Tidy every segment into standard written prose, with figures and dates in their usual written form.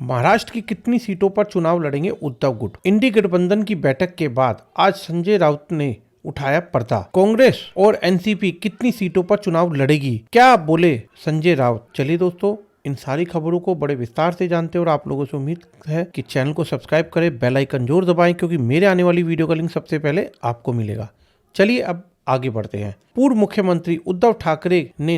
महाराष्ट्र की कितनी सीटों पर चुनाव लड़ेंगे उद्धव गुट। इंडी गठबंधन की बैठक के बाद आज संजय राउत ने उठाया पर्दा। कांग्रेस और एनसीपी कितनी सीटों पर चुनाव लड़ेगी, क्या बोले संजय राउत। चलिए दोस्तों, इन सारी खबरों को बड़े विस्तार से जानते हैं और आप लोगों से उम्मीद है कि चैनल को सब्सक्राइब करें, बेल आइकन जरूर दबाएं क्योंकि मेरे आने वाली वीडियो का लिंक सबसे पहले आपको मिलेगा। चलिए अब आगे बढ़ते हैं। पूर्व मुख्यमंत्री उद्धव ठाकरे ने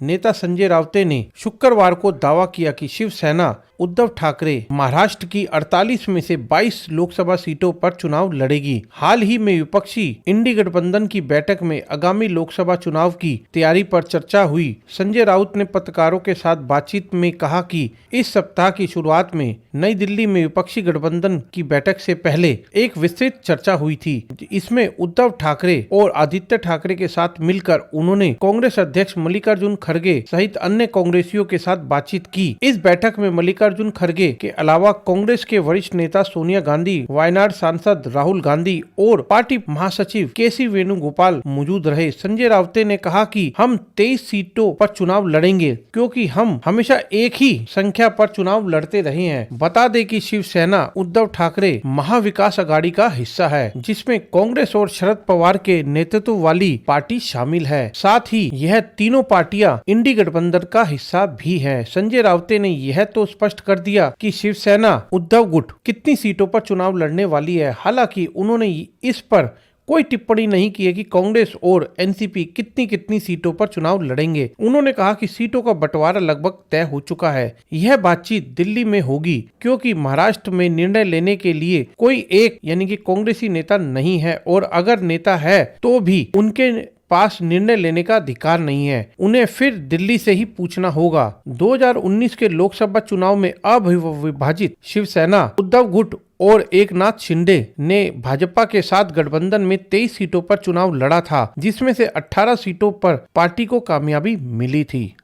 नेता संजय राउत ने शुक्रवार को दावा किया कि शिवसेना उद्धव ठाकरे महाराष्ट्र की 48 में से 22 लोकसभा सीटों पर चुनाव लड़ेगी। हाल ही में विपक्षी इंडी गठबंधन की बैठक में आगामी लोकसभा चुनाव की तैयारी पर चर्चा हुई। संजय राउत ने पत्रकारों के साथ बातचीत में कहा कि इस सप्ताह की शुरुआत में नई दिल्ली में विपक्षी गठबंधन की बैठक से पहले एक विस्तृत चर्चा हुई थी। इसमें उद्धव ठाकरे और आदित्य ठाकरे के साथ मिलकर उन्होंने कांग्रेस अध्यक्ष मल्लिकार्जुन खड़गे सहित अन्य कांग्रेसियों के साथ बातचीत की। इस बैठक में मल्लिकार्जुन खड़गे के अलावा कांग्रेस के वरिष्ठ नेता सोनिया गांधी, वायनाड सांसद राहुल गांधी और पार्टी महासचिव केसी वेणुगोपाल मौजूद रहे। संजय राउत ने कहा कि हम 23 सीटों पर चुनाव लड़ेंगे क्योंकि हम हमेशा एक ही संख्या पर चुनाव लड़ते रहे हैं। बता दें कि शिवसेना उद्धव ठाकरे महाविकास अघाड़ी का हिस्सा है, जिसमें कांग्रेस और शरद पवार के नेतृत्व वाली पार्टी शामिल है। साथ ही यह तीनों पार्टियां इंडी गठबंधन का हिस्सा भी है। संजय राउत ने यह तो स्पष्ट कर दिया कि शिवसेना उद्धव गुट कितनी सीटों पर चुनाव लड़ने वाली है। हालांकि उन्होंने इस पर कोई टिप्पणी नहीं की है कि कांग्रेस और एनसीपी कितनी कितनी सीटों पर चुनाव लड़ेंगे। उन्होंने कहा कि सीटों का बंटवारा लगभग तय हो चुका है। यह बातचीत दिल्ली में होगी क्योंकि महाराष्ट्र में निर्णय लेने के लिए कोई एक यानी कि कांग्रेसी नेता नहीं है और अगर नेता है तो भी उनके पास निर्णय लेने का अधिकार नहीं है। उन्हें फिर दिल्ली से ही पूछना होगा। 2019 के लोकसभा चुनाव में अविभाजित शिवसेना उद्धव गुट और एकनाथ शिंदे ने भाजपा के साथ गठबंधन में 23 सीटों पर चुनाव लड़ा था, जिसमें से 18 सीटों पर पार्टी को कामयाबी मिली थी।